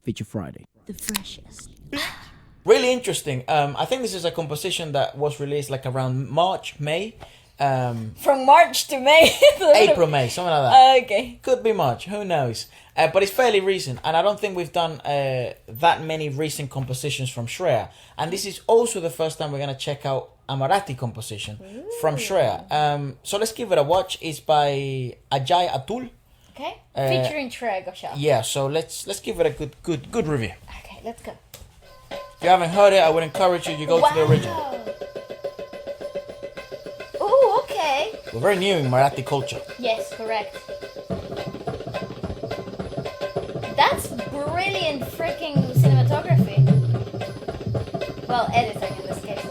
Feature Friday. The freshest. Really interesting. I think this is a composition that was released like around March, May. From March to May. April, May, something like that. Okay. Could be March, who knows? But it's fairly recent, and I don't think we've done that many recent compositions from Shreya. And this is also the first time we're going to check out a Marathi composition from Shreya. So let's give it a watch. It's by Ajay Atul. Okay. Featuring Shreya Goshal. Yeah, so let's give it a good review. Okay, let's go. If you haven't heard it, I would encourage you to go to the original. Oh, okay. We're very new in Marathi culture. Yes, correct. That's brilliant freaking cinematography. Well, editing in this case.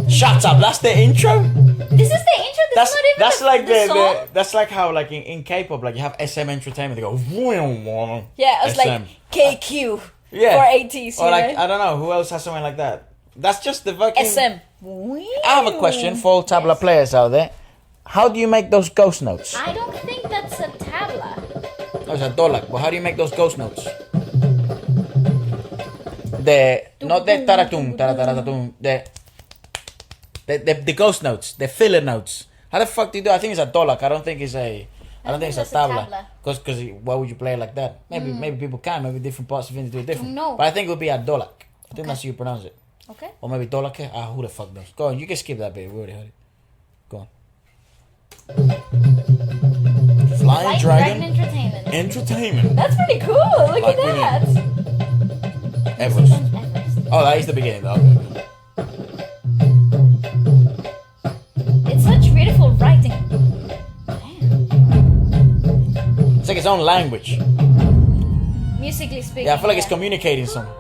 Shut up! That's the intro. This is the intro. That's not even the song. That's like how like in K-pop like you have SM Entertainment. They go. Yeah, it's SM. like KQ Yeah. for 80s. Or like I don't know who else has something like that. That's just the fucking. SM. I have a question for all tabla players out there. How do you make those ghost notes? I don't think that's a tabla. Oh, it's a dolak. But how do you make those ghost notes? Not the taratum, tarataratum, the ghost notes, the filler notes. How the fuck do you do? I think it's a dolak. I don't think it's a tabla. Because why would you play it like that? Maybe people can. Maybe different parts of India do it different. No. But I think it would be a dolak. I think that's how you pronounce it. Okay. Or maybe dolake. Who the fuck knows? Go on. You can skip that bit. We already heard it. Go on. Flying Dragon Entertainment. Entertainment. That's pretty cool. Look Like at that. Everest. Everest. Oh, that is the beginning. Okay. It's such beautiful writing. It's like its own language. Musically speaking. Yeah, I feel like it's communicating something.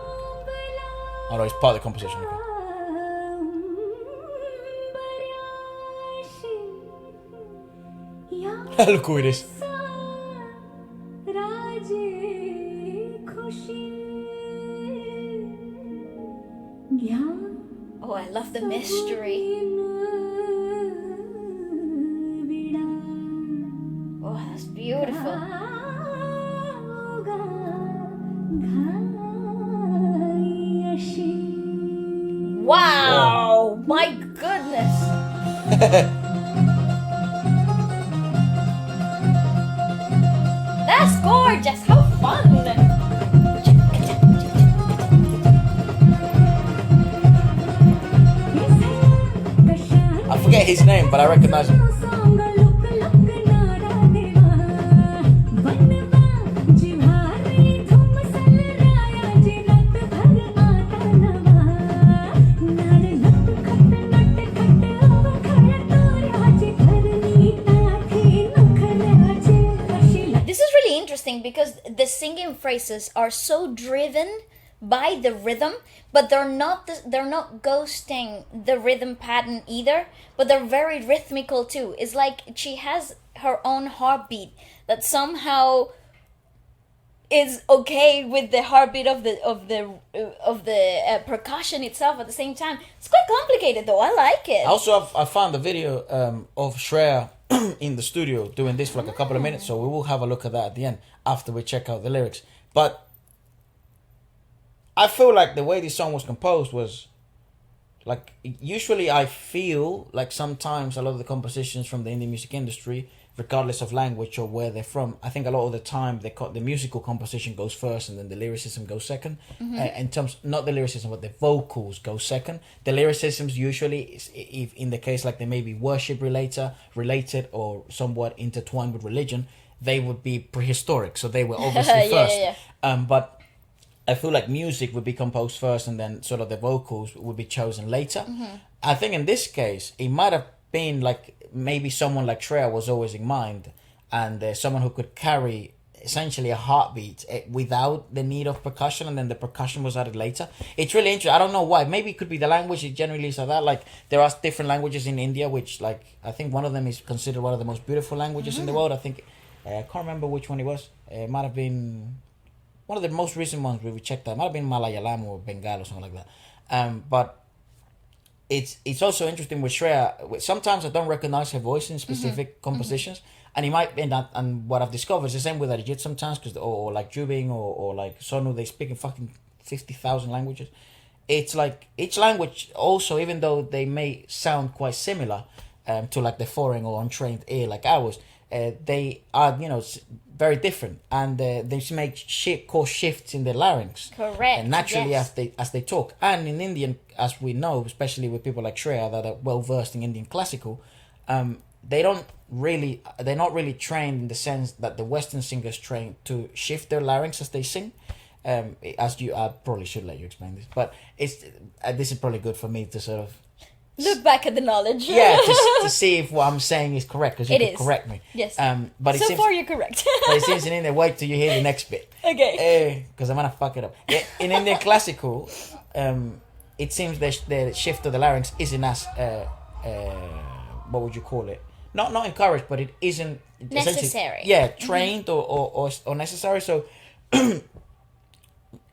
Oh no, it's part of the composition. Okay. Look who it is. Oh, I love the mystery. Oh, that's beautiful. Wow! My goodness! That's gorgeous! How fun! I forget his name, but I recognize him. This is really interesting because the singing phrases are so driven by the rhythm, but they're not ghosting the rhythm pattern either, but they're very rhythmical too. It's like she has her own heartbeat that somehow is okay with the heartbeat of the percussion itself at the same time. It's quite complicated though. I like it. Also, I found a video of Shreya in the studio doing this for like a couple of minutes, so we will have a look at that at the end after we check out the lyrics. But I feel like the way this song was composed was like, usually I feel like sometimes a lot of the compositions from the indie music industry, regardless of language or where they're from, I think a lot of the time the musical composition goes first and then the lyricism goes second. In terms, not the lyricism, but the vocals go second. The lyricisms usually, if in the case like they may be worship related or somewhat intertwined with religion, they would be prehistoric, so they were obviously first. But I feel like music would be composed first and then sort of the vocals would be chosen later. I think in this case, it might have been like maybe someone like Shreya was always in mind, and someone who could carry essentially a heartbeat without the need of percussion, and then the percussion was added later. It's really interesting. I don't know why. Maybe it could be the language. It generally is like that. Like there are different languages in India, which like I think one of them is considered one of the most beautiful languages in the world. I think I can't remember which one it was. It might have been one of the most recent ones where we checked out. It might have been Malayalam or Bengal or something like that. But it's also interesting with Shreya. Sometimes I don't recognize her voice in specific compositions, and it might end up. And what I've discovered is the same with Arijit sometimes, because or like Jubing or like Sonu, they speak in fucking 50,000 languages. It's like each language also, even though they may sound quite similar to like the foreign or untrained ear like ours, they are very different, and they cause shifts in the larynx. Correct. And naturally, yes. as they talk, and in Indian, as we know, especially with people like Shreya that are well versed in Indian classical, they're not really trained in the sense that the Western singers train to shift their larynx as they sing. I probably should let you explain this, but this is probably good for me to sort of look back at the knowledge. Yeah, to see if what I'm saying is correct, because you can correct me. Yes. But so far you're correct. But it seems in India, wait till you hear the next bit. Okay. Because I'm gonna fuck it up. In Indian classical, it seems the shift of the larynx isn't as what would you call it? Not encouraged, but it isn't necessary. Yeah, trained or necessary. So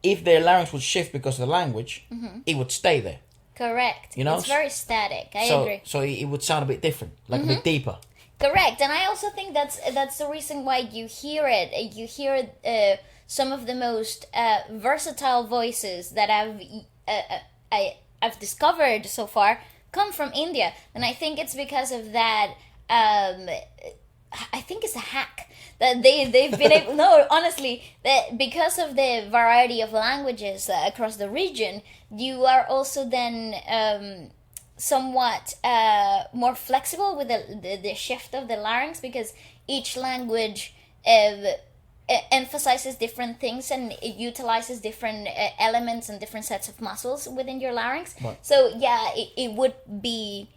if their larynx would shift because of the language, it would stay there. Correct. It's very static. I agree. So it would sound a bit different, like a bit deeper. Correct, and I also think that's the reason why you hear it. You hear some of the most versatile voices that I've discovered so far come from India, and I think it's because of that. I think it's a hack that they've been able. No, honestly, that because of the variety of languages across the region, you are also then somewhat more flexible with the shift of the larynx, because each language emphasizes different things and it utilizes different elements and different sets of muscles within your larynx. Right. So yeah, it would be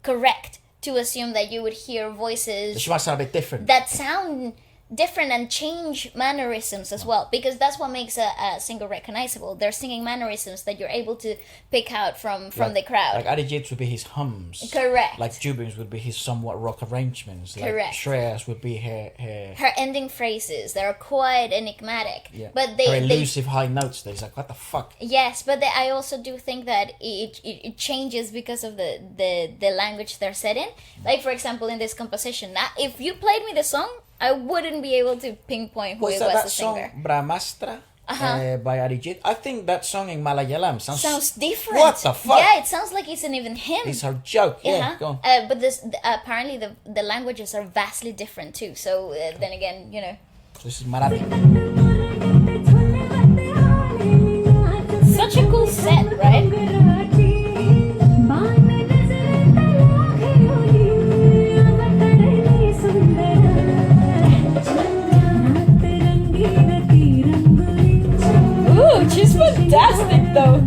correct to assume that you would hear voices She might sound a bit different. that sound different and change mannerisms as well, because that's what makes a singer recognizable. They're singing mannerisms that you're able to pick out from the crowd. Like Arijit's would be his hums. Correct. Like Jubin's would be his somewhat rock arrangements. Like Correct. Shreya's would be her ending phrases, they're quite enigmatic. yeah. But her they elusive high notes. That he's like, what the fuck? yes, but I also do think that it changes because of the language they're set in. Like, for example, in this composition, now if you played me the song, I wouldn't be able to pinpoint who Was it that was that the song singer. Brahmastra by Arijit? I think that song in Malayalam Sounds different. What the fuck? Yeah, it sounds like it's an even hymn. It's her joke. Yeah, go on. But apparently the languages are vastly different too. So then again, This is Marathi. such a cool set, right? Ooh, she's fantastic though.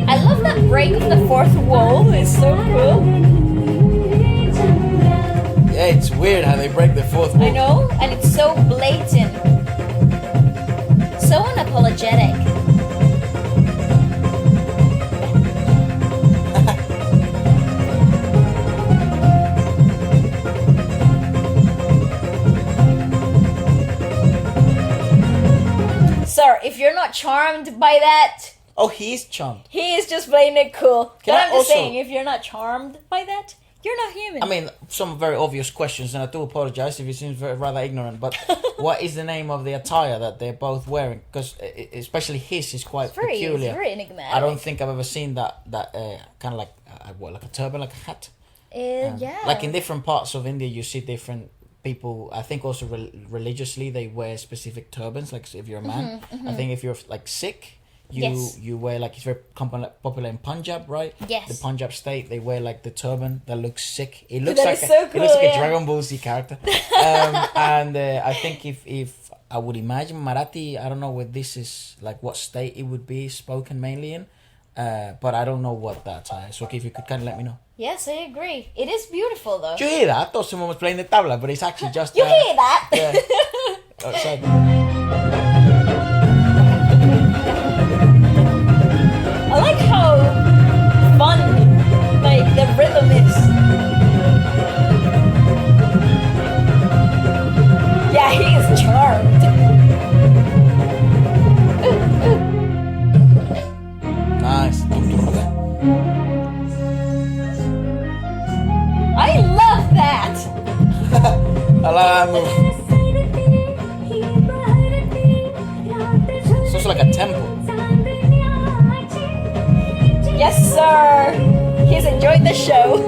I love that break of the fourth wall. It's so cool. Yeah, it's weird how they break the fourth wall. I know, and it's so blatant, so unapologetic. Sir, if you're not charmed by that, Oh, he's charmed. he is just playing it cool. Can But I I'm just also- saying, if you're not charmed by that, you're not human. I mean, some very obvious questions, and I do apologize if it seems rather ignorant, but what is the name of the attire that they're both wearing? Because especially his is quite it's peculiar. very enigmatic. I don't think I've ever seen that kind of like like a turban, like a hat. Yeah. Like in different parts of India, you see different people. I think also religiously they wear specific turbans. Like if you're a man, I think if you're like Sikh, Yes. you wear like it's very popular in Punjab, right? Yes. The Punjab state, they wear like the turban that looks sick. It looks That like is so it looks cool, like a yeah. Dragon Ball Z character. And I think if I would imagine Marathi, I don't know where this is, like what state it would be spoken mainly in, but I don't know what that attire is. So if you could kind of let me know. Yes, I agree. It is beautiful though. Do you hear that? I thought someone was playing the tabla, but it's actually just... You hear that? Yeah. Outside. I like how fun, like, the rhythm is. Yeah, tempo. Yes, sir. He's enjoyed the show.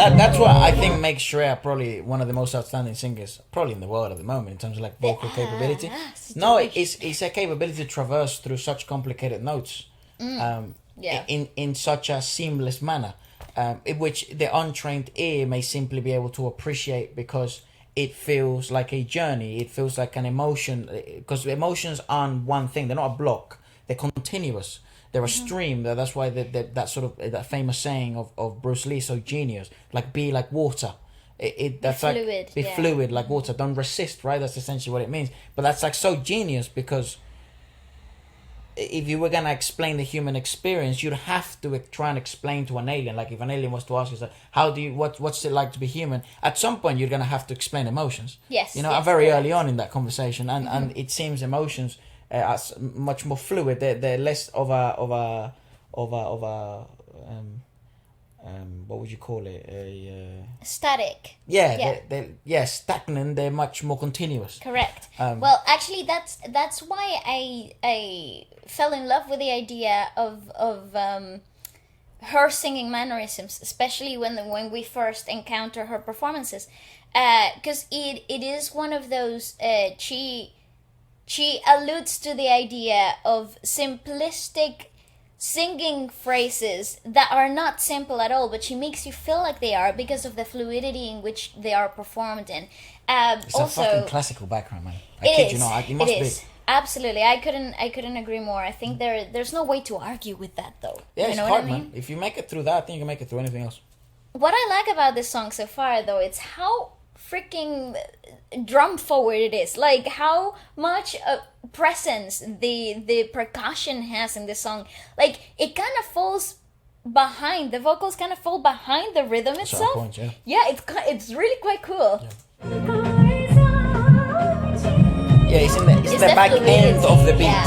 That's what I think makes Shreya probably one of the most outstanding singers probably in the world at the moment in terms of like vocal capability. No, it's a capability to traverse through such complicated notes in such a seamless manner, which the untrained ear may simply be able to appreciate because it feels like a journey. It feels like an emotion, because emotions aren't one thing. They're not a block. They're continuous. They're a stream. That's why that sort of that famous saying of Bruce Lee, so genius, like be like water. That's like fluid, be fluid like water. Don't resist, right? That's essentially what it means. But that's like so genius because if you were gonna explain the human experience, you'd have to try and explain to an alien. Like if an alien was to ask you, like, how do you what's it like to be human? At some point, you're gonna have to explain emotions. Yes, very early on in that conversation, and it seems emotions are much more fluid. They're less of a what would you call it? Static. They're stagnant. They're much more continuous. Correct. Well, actually, that's why I fell in love with the idea of her singing mannerisms, especially when we first encounter her performances, because it is one of those she alludes to the idea of simplistic singing phrases that are not simple at all, but she makes you feel like they are because of the fluidity in which they are performed in. It's also, a fucking classical background, man. I kid you not. It must be. Absolutely, I couldn't agree more. I think there's no way to argue with that, though. Yeah, you it's know hard, what I mean? man. If you make it through that, I think you can make it through anything else. What I like about this song so far, though, it's how freaking drum forward it is. Like how much presence the percussion has in this song. Like it kind of falls behind, the vocals kind of fall behind the rhythm itself. Point, yeah. Yeah, it's really quite cool. Yeah, it's in the back end of the beat. Yeah.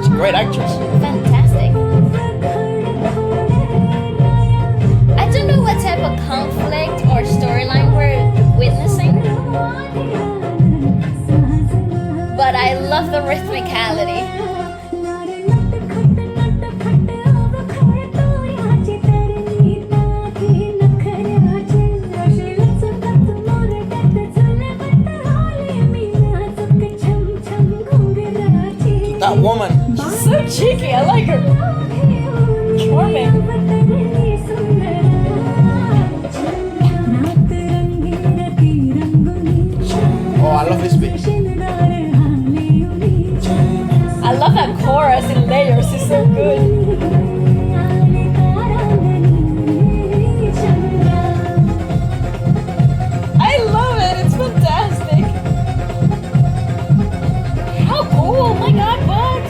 She's a great actress. Fantastic. I don't know what type of conflict or storyline we're witnessing, but I love the rhythmicality. That woman. She's so cheeky, I like her. Charming. Oh, I love this beat. I love that chorus in layers, it's so good. I love it, it's fantastic. How cool, my god, what?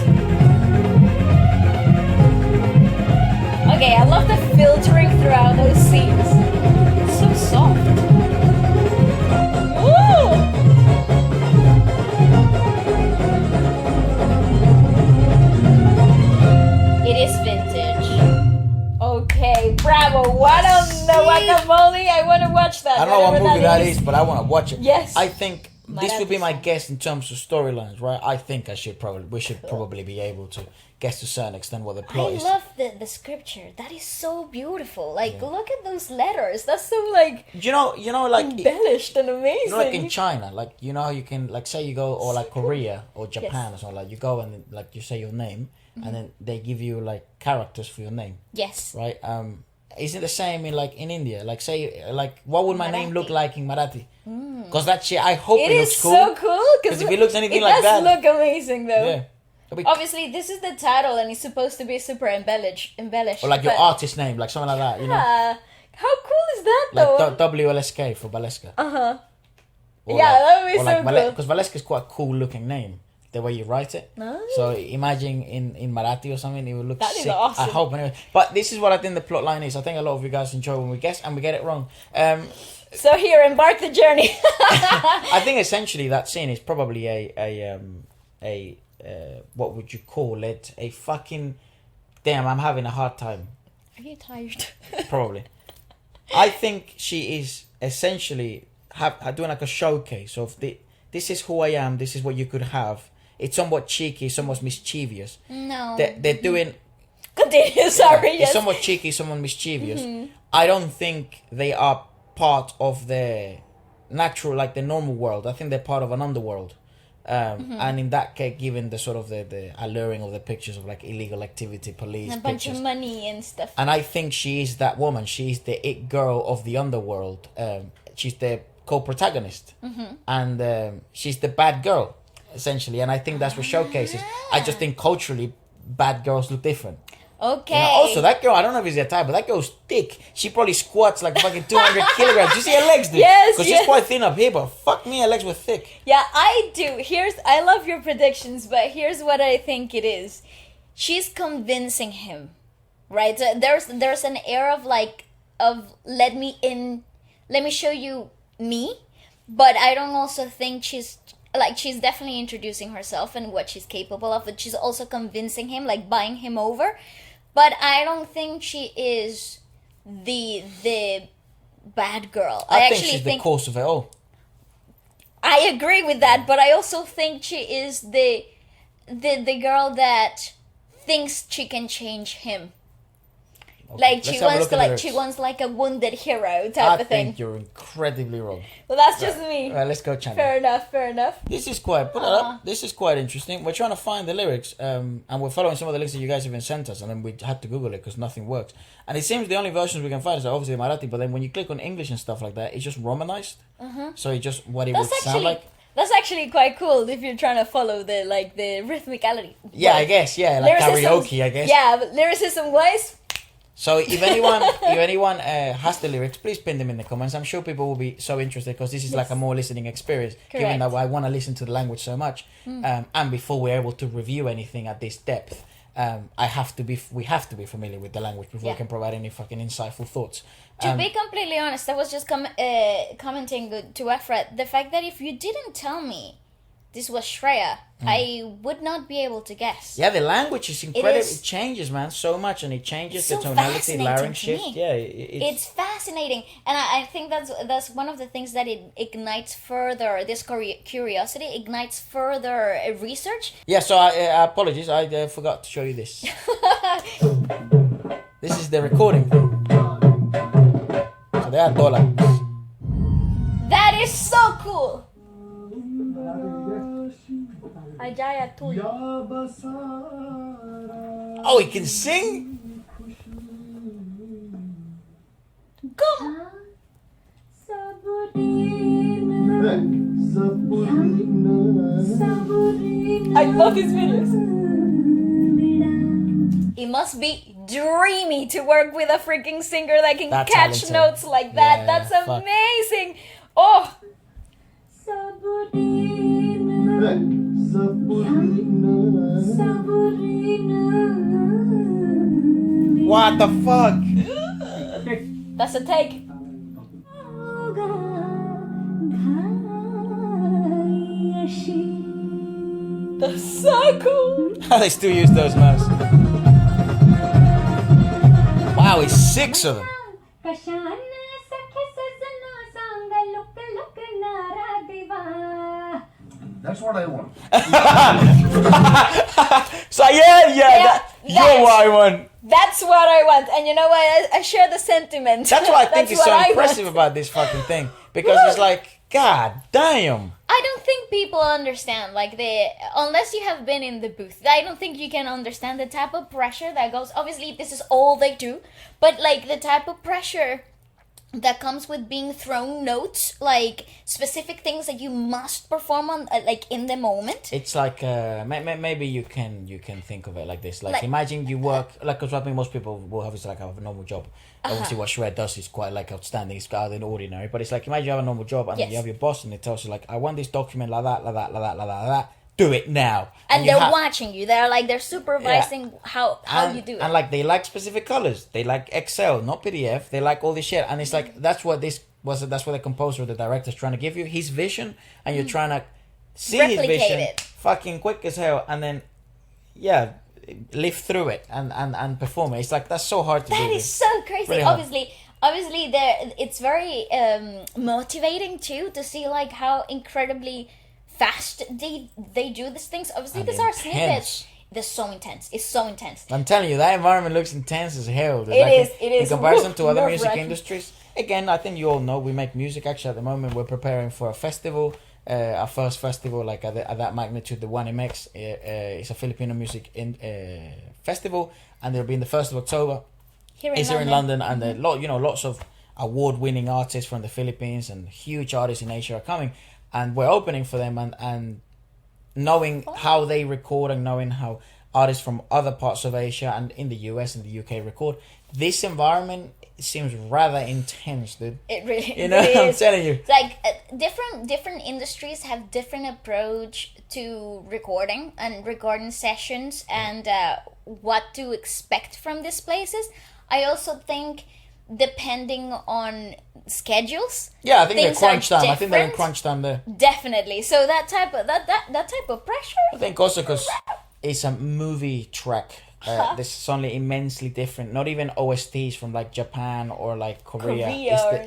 Okay, I love the filtering throughout those scenes. It's so soft. Woo! It is vintage. Okay, bravo. What on the guacamole? I want to watch that. I don't know what movie that is, but I want to watch it. Yes. I think this would be my Marathi. guess in terms of storylines, right? I think we should probably be able to guess to a certain extent what the plot I is. love the scripture. That is so beautiful. Like, look at those letters. That's so, like, You know, like embellished and amazing. you know, like in China, like you know how you can, like, say you go, or like Korea or Japan or something, like you go and then, like you say your name, and then they give you like characters for your name, Yes. right? Isn't it the same in like in India? Like say, like what would my name look Marathi. like in Marathi? Because that shit, I hope it, It looks is cool. so cool. Because if it looks anything it like does that, look amazing, though. yeah. It'll be- Obviously, this is the title, and it's supposed to be super embellished. or like your but- artist name, like something like that, you know, Yeah. How cool is that, though? like Wlsk for Waleska. Uh-huh. Or Yeah, that would be or so cool. Because Waleska is quite a cool looking name, the way you write it. Nice. So imagine in Marathi or something, it would look That is sick. awesome. I hope anyway. But this is what I think the plot line is. I think a lot of you guys enjoy when we guess and we get it wrong. So here, embark the journey. I think essentially that scene is probably a what would you call it? A fucking damn. I'm having a hard time. Are you tired? Probably. I think she is essentially doing like a showcase of this is who I am. This is what you could have. It's somewhat cheeky, somewhat mischievous. No. They're doing. Continue. Sorry. It's Yes. somewhat cheeky, somewhat mischievous. I don't think they are part of the natural, like the normal world. I think they're part of an underworld. And in that case, given the sort of the alluring of the pictures of like illegal activity, police, A bunch pictures. of money and stuff. And I think she is that woman. She's the it girl of the underworld. She's the co-protagonist, and she's the bad girl, essentially. And I think that's what showcases. I just think culturally, bad girls look different. Okay. You know, also, that girl, I don't know if it's your type, but that girl's thick. She probably squats like fucking 200 kilograms. You see her legs, dude? Yes, Because yes. she's quite thin up here, but fuck me, her legs were thick. Yeah, I do. I love your predictions, but here's what I think it is. She's convincing him, right? So there's an air of let me show you me, but I don't also think she's definitely introducing herself and what she's capable of, but she's also convincing him, like buying him over. But I don't think she is the bad girl. I think actually she's the cause of it all. I agree with that, but I also think she is the girl that thinks she can change him. Okay, Like let's she have a wants look to at the like she lyrics. wants like a wounded hero type I of thing. think you're incredibly wrong. Well, that's just me. Right, let's go, Chandra. Fair enough. Fair enough. This is quite. Put it up. This is quite interesting. We're trying to find the lyrics, and we're following some of the links that you guys have been sent us, and then we had to Google it because nothing works. And it seems the only versions we can find is obviously Marathi, but then when you click on English and stuff like that, it's just Romanized. So it's just what it would sound like. That's actually quite cool if you're trying to follow the rhythmicality. Yeah, Well, I guess. Yeah, like karaoke, I guess. Yeah, but lyricism wise. So if anyone has the lyrics, please pin them in the comments. I'm sure people will be so interested because this is like a more listening experience. Given Correct. that I want to listen to the language so much, and before we're able to review anything at this depth, we have to be familiar with the language before we can provide any fucking insightful thoughts. To be completely honest, I was just commenting to Efra the fact that if you didn't tell me this was Shreya, I would not be able to guess. Yeah, the language is incredible. is- It changes, man, so much, and it changes It's the so tonality, fascinating larynx to shift. me. Yeah, It's fascinating, and I think that's one of the things that it ignites further. This curiosity ignites further research. yeah. So I apologies, I forgot to show you this. This is the recording. So they are dollars. That is so cool. Ajaya Tui. Oh, he can sing. Come. I love these videos. It must be dreamy to work with a freaking singer that can That's catch talented. notes like that. Yeah, That's fuck. amazing. Oh, What the fuck? that's a take. That's so cool. They still use those notes. Wow, it's 6 of them. That's what I want. So yeah, you're that's- what I want. That's what I want, and you know what? I share the sentiment. That's what I think is what so I impressive want. about this fucking thing. Because it's like, god damn. I don't think people understand, like, unless you have been in the booth, I don't think you can understand the type of pressure that goes, obviously this is all they do, but like the type of pressure that comes with being thrown notes, like specific things that you must perform on, like in the moment. It's like maybe you can think of it like this. Like, Like- imagine you work like, because I think most people will obviously like have a normal job. Obviously, what Shreya does is quite like outstanding. It's out of the ordinary. But it's like, imagine you have a normal job and then Yes. you have your boss and it tells you like, I want this document like that, like that, like that, like that, like that. Do it now. And you they're have- watching you. They're supervising how and, you do it. And like they like specific colors. They like Excel, not PDF. They like all this shit. And it's like that's what the composer or the director is trying to give you, his vision, and you're trying to see his Replicate vision it. fucking quick as hell, and then live through it and perform it. It's like that's so hard to do. That is so crazy. Really hard. Obviously, it's very motivating too to see like how incredibly fast they do these things. Obviously, And these are intense. snippets. They're so intense. It's so intense. I'm telling you, that environment looks intense as hell. It is. In comparison to other music nerve-wracking. industries. Again, I think you all know we make music. Actually, at the moment, we're preparing for a festival. Our first festival, like at that magnitude, the one MX. It's a Filipino music festival, and it'll be in the 1st of October. Here It's here in London, and Mm-hmm. lots of award-winning artists from the Philippines and huge artists in Asia are coming, and we're opening for them, and knowing how they record and knowing how artists from other parts of Asia and in the US and the UK record, this environment seems rather intense, dude. It really, You know, really I'm is. telling you. It's like different industries have different approach to recording and recording sessions and what to expect from these places. I also think depending on schedules. Yeah, I think they're things are crunch time. I think they're in different. crunch time there. Definitely. So that type of pressure. I think also because it's a movie track. This is only immensely different. Not even OSTs from like Japan or like Korea.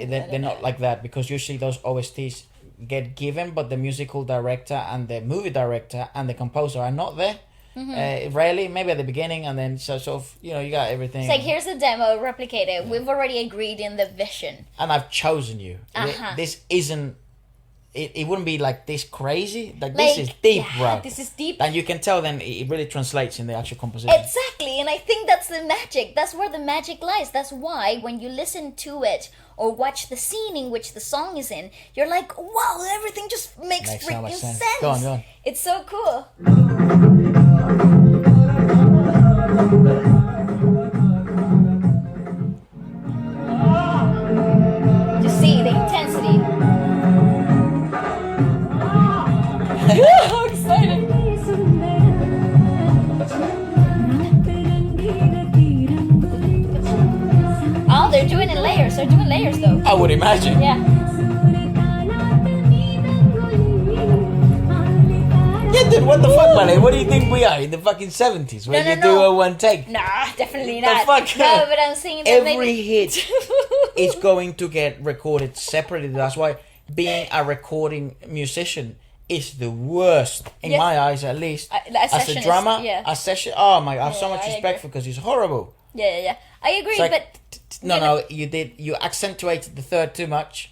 They're not like that, because usually those OSTs get given, but the musical director and the movie director and the composer are not there. Rarely, maybe at the beginning, and then sort of, you got everything. It's like, here's a demo, replicate it. We've already agreed in the vision. And I've chosen you. Uh-huh. This isn't. It wouldn't be like this crazy. Like this is deep, bro. This is deep. And you can tell then it really translates in the actual composition. Exactly, and I think that's the magic. That's where the magic lies. That's why when you listen to it or watch the scene in which the song is in, you're like, wow, everything just makes Makes so freaking much sense. sense. Go on. It's so cool. To see the intensity. How excited! Oh, they're doing it in layers. They're doing layers though. I would imagine. Yeah. Yeah, dude, what the fuck, man? What do you think we are? In the fucking 70s, where No, you no, do no. a one take? Nah, definitely The not. fuck? No, but I'm saying that Every maybe... hit is going to get recorded separately. That's why being a recording musician is the worst, in Yes. my eyes at least. A As a sessionist, drummer, yeah. a session, oh my, I have so Yeah, much I respect agree. for, because he's horrible. Yeah. I agree, It's like, but... no, you accentuated the third too much.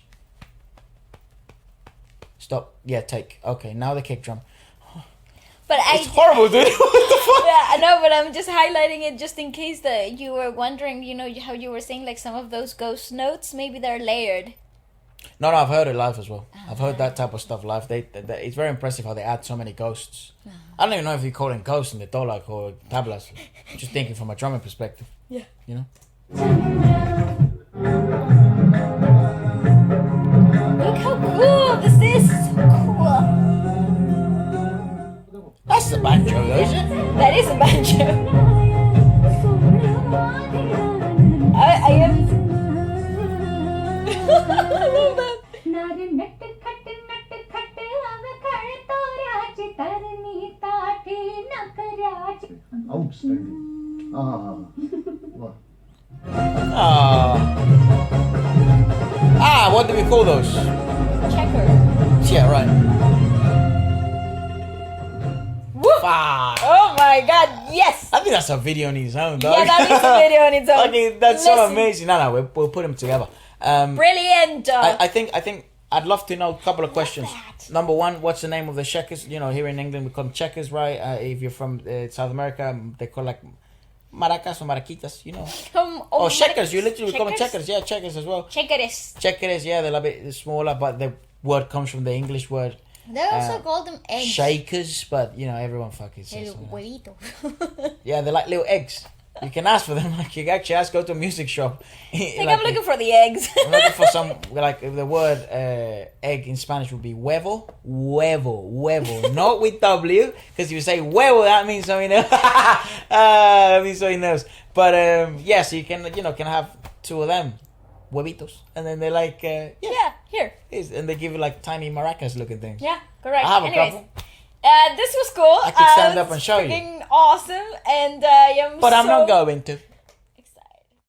Stop. Yeah, take. Okay, now the kick drum. But It's horrible, dude. What the fuck? Yeah, I know, but I'm just highlighting it just in case that you were wondering, how you were saying like some of those ghost notes, maybe they're layered. No, I've heard it live as well. I've heard that type of stuff live. They it's very impressive how they add so many ghosts. I don't even know if you call them ghosts in the dolak or tablas. Just thinking from a drumming perspective. Yeah. You know? Look how cool this is! Cool. That's the banjo, though, isn't it? That is a banjo. I am... I love that. Outstanding. What? What do we call those? Checker. Yeah, right. Woo! Fuck. Oh my god, yes! I think that's a video on its own, dog. Yeah, that is a video on its own. Okay, that's so Listen. amazing. No, we'll put them together. Brilliant! I think I'd love to know a couple of questions. that. Number one, what's the name of the checkers? Here in England we call them checkers, right? If you're from South America, they call like maracas or maraquitas, Oh, checkers. You literally call them checkers. Yeah, checkers as well. Checkers. Checkers, yeah, they're a bit smaller, but the word comes from the English word They also call them eggs. shakers, but everyone fucking says El something. huevito. Yeah, they're like little eggs. You can ask for them. Like you can actually go to a music shop. Like, I'm looking for the eggs. I'm looking for some, like, if the word egg in Spanish would be huevo, not with W, because if you say huevo, that means something else. That means something else. But so you can have two of them, huevitos, and then they're like, Yeah, here. and they give you like tiny maracas looking things. Yeah, correct. I have a Anyways, couple. This was cool. I could stand It up was and show you. freaking awesome, and I'm But I'm so not going to.